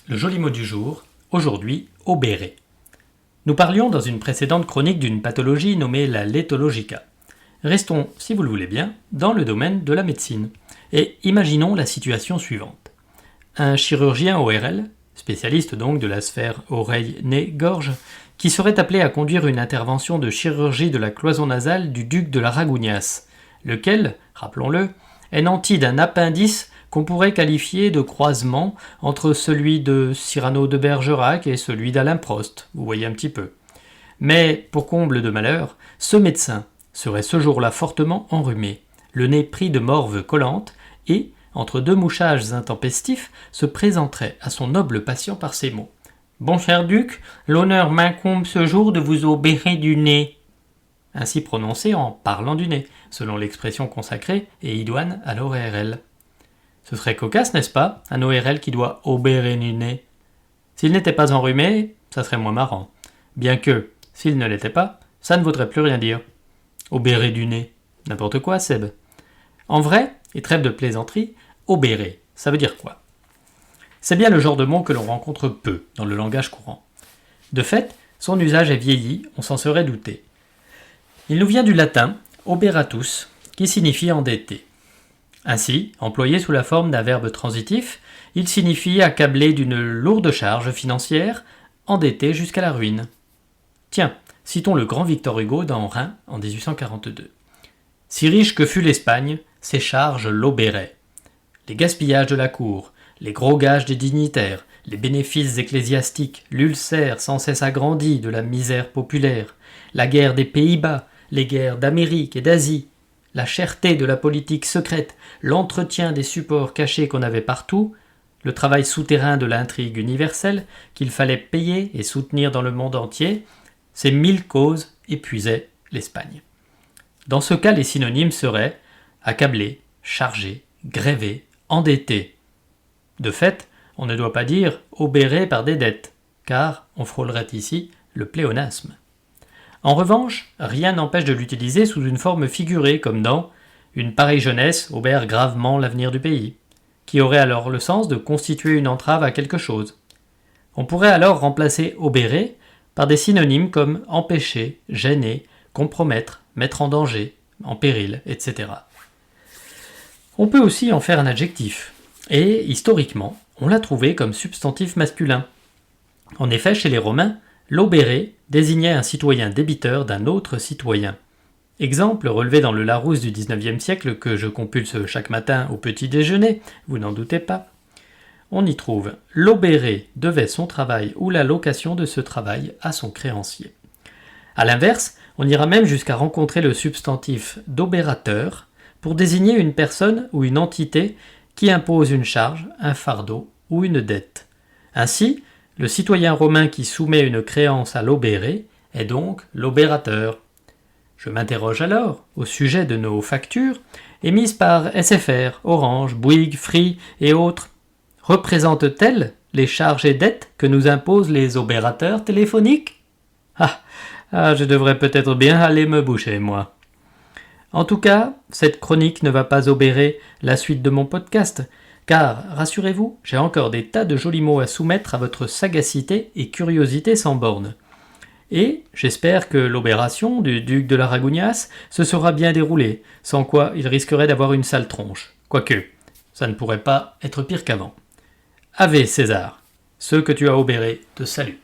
Le joli mot du jour, aujourd'hui, obérer. Nous parlions dans une précédente chronique d'une pathologie nommée la léthologica. Restons, si vous le voulez bien, dans le domaine de la médecine. Et imaginons la situation suivante. Un chirurgien ORL, spécialiste donc de la sphère oreille-nez-gorge, qui serait appelé à conduire une intervention de chirurgie de la cloison nasale du duc de la Ragounas, lequel, rappelons-le, est nanti d'un appendice qu'on pourrait qualifier de croisement entre celui de Cyrano de Bergerac et celui d'Alain Prost, vous voyez un petit peu. Mais, pour comble de malheur, ce médecin serait ce jour-là fortement enrhumé, le nez pris de morve collante, et, entre deux mouchages intempestifs, se présenterait à son noble patient par ces mots. « Bon cher duc, l'honneur m'incombe ce jour de vous obérer du nez. » Ainsi prononcé en parlant du nez, selon l'expression consacrée et idoine à l'ORL. Ce serait cocasse, n'est-ce pas, un ORL qui doit obérer du nez. S'il n'était pas enrhumé, ça serait moins marrant. Bien que, s'il ne l'était pas, ça ne voudrait plus rien dire. Obérer du nez, n'importe quoi, Seb. En vrai, et trêve de plaisanterie, obérer, ça veut dire quoi? C'est bien le genre de mot que l'on rencontre peu dans le langage courant. De fait, son usage est vieilli, on s'en serait douté. Il nous vient du latin oberatus, qui signifie endetté. Ainsi, employé sous la forme d'un verbe transitif, il signifie accabler d'une lourde charge financière, endetté jusqu'à la ruine. Tiens, citons le grand Victor Hugo dans Reims en 1842. Si riche que fût l'Espagne, ses charges l'obéraient. Les gaspillages de la cour, les gros gages des dignitaires, les bénéfices ecclésiastiques, l'ulcère sans cesse agrandi de la misère populaire, la guerre des Pays-Bas, les guerres d'Amérique et d'Asie, la cherté de la politique secrète, l'entretien des supports cachés qu'on avait partout, le travail souterrain de l'intrigue universelle qu'il fallait payer et soutenir dans le monde entier, ces 1000 causes épuisaient l'Espagne. Dans ce cas, les synonymes seraient accablé, chargé, grévé, endetté. De fait, on ne doit pas dire obéré par des dettes, car on frôlerait ici le pléonasme. En revanche, rien n'empêche de l'utiliser sous une forme figurée, comme dans « une pareille jeunesse obère gravement l'avenir du pays », qui aurait alors le sens de constituer une entrave à quelque chose. On pourrait alors remplacer « obérer » par des synonymes comme « empêcher »,« gêner »,« compromettre »,« mettre en danger »,« en péril », etc. On peut aussi en faire un adjectif, et, historiquement, on l'a trouvé comme substantif masculin. En effet, chez les Romains, l'obéré désignait un citoyen débiteur d'un autre citoyen. Exemple relevé dans le Larousse du XIXe siècle que je compulse chaque matin au petit déjeuner, vous n'en doutez pas. On y trouve « l'obéré devait son travail ou la location de ce travail à son créancier ». A l'inverse, on ira même jusqu'à rencontrer le substantif d'obérateur pour désigner une personne ou une entité qui impose une charge, un fardeau ou une dette. Ainsi, le citoyen romain qui soumet une créance à l'obéré est donc l'obérateur. Je m'interroge alors au sujet de nos factures émises par SFR, Orange, Bouygues, Free et autres. Représentent-elles les charges et dettes que nous imposent les obérateurs téléphoniques? Je devrais peut-être bien aller me boucher, moi. En tout cas, cette chronique ne va pas obérer la suite de mon podcast, car, rassurez-vous, j'ai encore des tas de jolis mots à soumettre à votre sagacité et curiosité sans borne. Et j'espère que l'obération du duc de la Ragounas se sera bien déroulée, sans quoi il risquerait d'avoir une sale tronche. Quoique, ça ne pourrait pas être pire qu'avant. Ave César, ceux que tu as obérés te saluent.